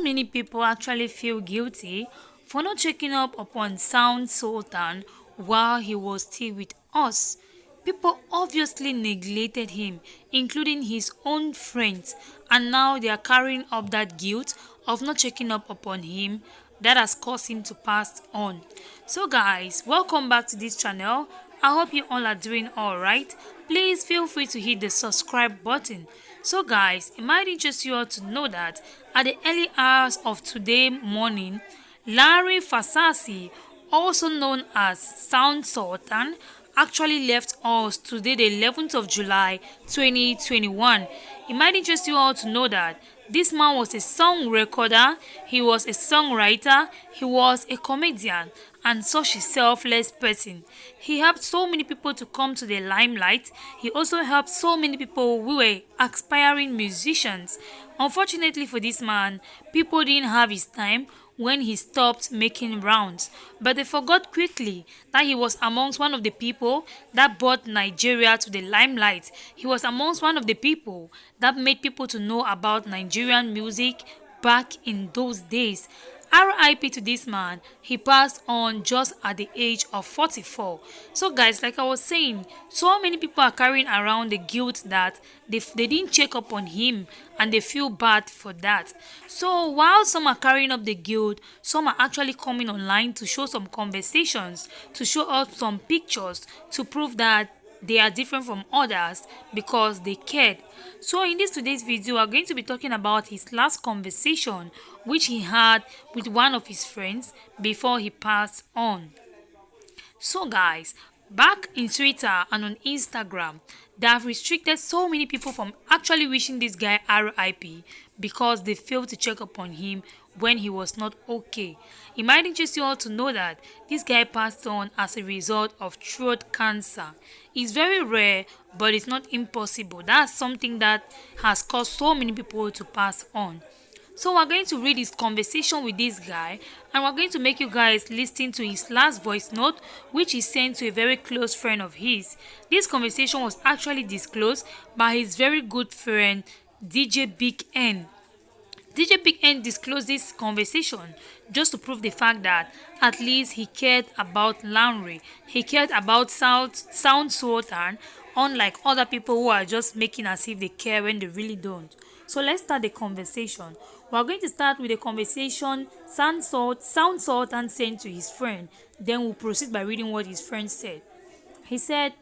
many people actually feel guilty for not checking up upon Sound Sultan while he was still with us. People obviously neglected him, including his own friends, and now they are carrying up that guilt of not checking up upon him that has caused him to pass on. So guys, welcome back to this channel. I hope you all are doing alright. Please feel free to hit the subscribe button. So guys, it might interest you all to know that at the early hours of today morning, Larry Fasasi, also known as Sound Sultan, actually left us today, the 11th of July 2021. It might interest you all to know that this man was a song recorder, he was a songwriter, he was a comedian, and such a selfless person. He helped so many people to come to the limelight. He also helped so many people who were aspiring musicians. Unfortunately for this man, people didn't have his time when he stopped making rounds, but they forgot quickly that he was amongst one of the people that brought Nigeria to the limelight. He was amongst one of the people that made people to know about Nigerian music back in those days. RIP to this man. He passed on just at the age of 44. So guys, like I was saying, so many people are carrying around the guilt that they didn't check up on him and they feel bad for that. So while some are carrying up the guilt, some are actually coming online to show some conversations, to show us some pictures to prove that they are different from others because they cared. So in this today's video, we are going to be talking about his last conversation which he had with one of his friends before he passed on. So guys, back in Twitter and on Instagram, they have restricted so many people from actually wishing this guy RIP because they failed to check up on him when he was not okay. It might interest you all to know that this guy passed on as a result of throat cancer. It's very rare, but it's not impossible. That's something that has caused so many people to pass on. So we're going to read his conversation with this guy, and we're going to make you guys listen to his last voice note which he sent to a very close friend of his. This conversation was actually disclosed by his very good friend DJ Big N. DJ Big N disclosed this conversation just to prove the fact that at least he cared about Larry. He cared about Sound Sultan, unlike other people who are just making as if they care when they really don't. So let's start the conversation. We are going to start with a conversation Sound Sultan sent to his friend. Then we'll proceed by reading what his friend said. He said,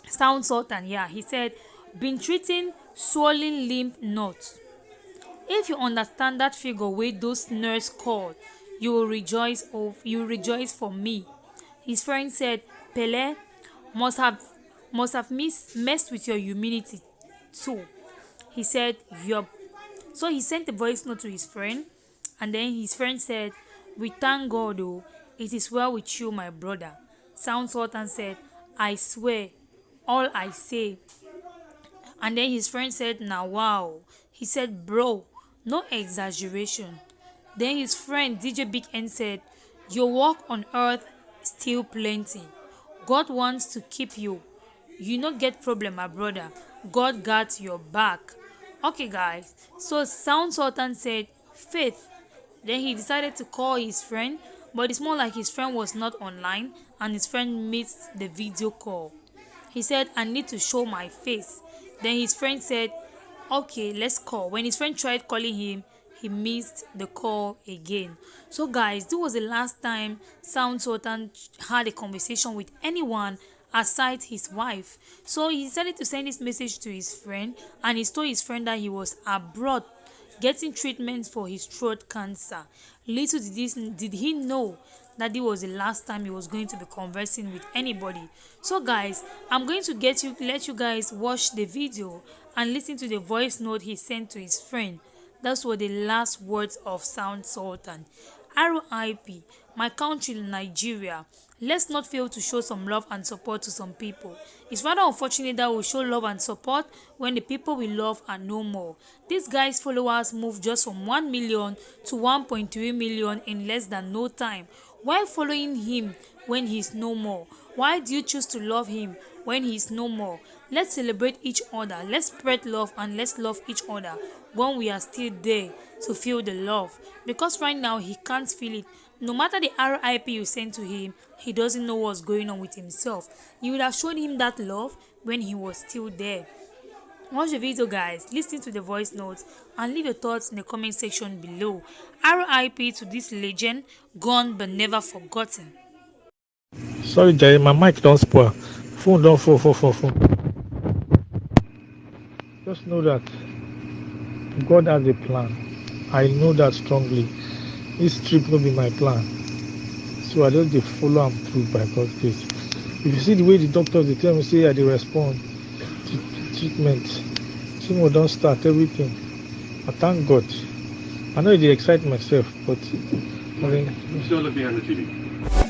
Sound Sultan, he said, been treating swollen lymph nodes. If you understand that figure wey those nurse called, you will rejoice for me. His friend said, Pele must have messed with your humility too. He said, yup. So he sent a voice note to his friend, and then his friend said, we thank God oh, it is well with you my brother. Sound Sultan said, I swear, all I say. And then his friend said, now wow. He said, bro, no exaggeration. Then his friend DJ Big N said, your work on earth still plenty. God wants to keep you. You no get problem my brother. God got your back. Okay guys, so Sound Sultan said, faith. Then he decided to call his friend, but it's more like his friend was not online and his friend missed the video call. He said, I need to show my face. Then his friend said, okay, let's call. When his friend tried calling him, he missed the call again. So guys, this was the last time Sound Sultan had a conversation with anyone aside his wife. So he decided to send this message to his friend, and he told his friend that he was abroad getting treatment for his throat cancer. Little did he know that this was the last time he was going to be conversing with anybody. So guys, I'm going to let you guys watch the video and listen to the voice note he sent to his friend. Those were the last words of Sound Sultan. RIP, my country Nigeria. Let's not fail to show some love and support to some people. It's rather unfortunate that we show love and support when the people we love are no more. This guy's followers moved just from 1 million to 1.3 million in less than no time. Why following him when he's no more? Why do you choose to love him when he's no more. Let's celebrate each other. Let's spread love and let's love each other when we are still there to feel the love. Because right now he can't feel it. No matter the RIP you send to him, he doesn't know what's going on with himself. You would have shown him that love when he was still there. Watch the video, guys, listen to the voice notes and leave your thoughts in the comment section below. RIP to this legend, gone but never forgotten. Sorry, Jay, my mic don't spoil. Phone don't fall. Just know that God has a plan. I know that strongly. This trip will be my plan. So I just dey follow am through by God's grace. If you see the way the doctors they tell me say I dey respond to treatment, chemo don't start everything. I thank God. I know they excite myself, but I mean, Still look behind the TV.